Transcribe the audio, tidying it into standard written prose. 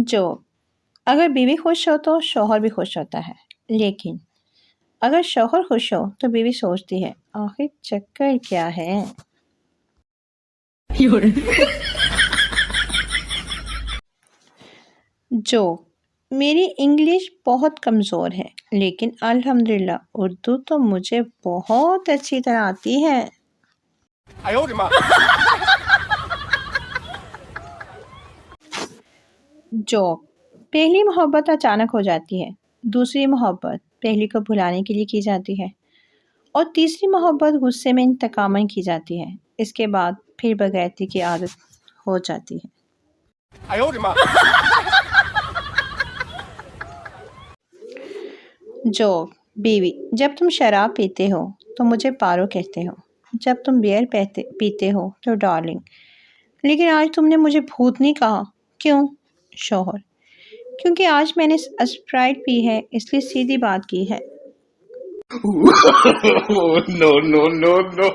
جو اگر بیوی خوش ہو تو شوہر بھی خوش ہوتا ہے، لیکن اگر شوہر خوش ہو تو بیوی سوچتی ہے آخر چکر کیا ہے۔ جو میری انگلش بہت کمزور ہے لیکن الحمدللہ اردو تو مجھے بہت اچھی طرح آتی ہے۔ جو پہلی محبت اچانک ہو جاتی ہے، دوسری محبت پہلی کو بھلانے کے لیے کی جاتی ہے، اور تیسری محبت غصے میں انتقام کی جاتی ہے، اس کے بعد پھر بغیرتی کی عادت ہو جاتی ہے۔ جو بیوی جب تم شراب پیتے ہو تو مجھے پارو کہتے ہو، جب تم بیئر پیتے ہو تو ڈارلنگ، لیکن آج تم نے مجھے بھوتنی کہا، کیوں؟ شوہر: کیونکہ آج میں نے اسپرائٹ پی ہے اس لیے سیدھی بات کی ہے۔ No, no, no, no.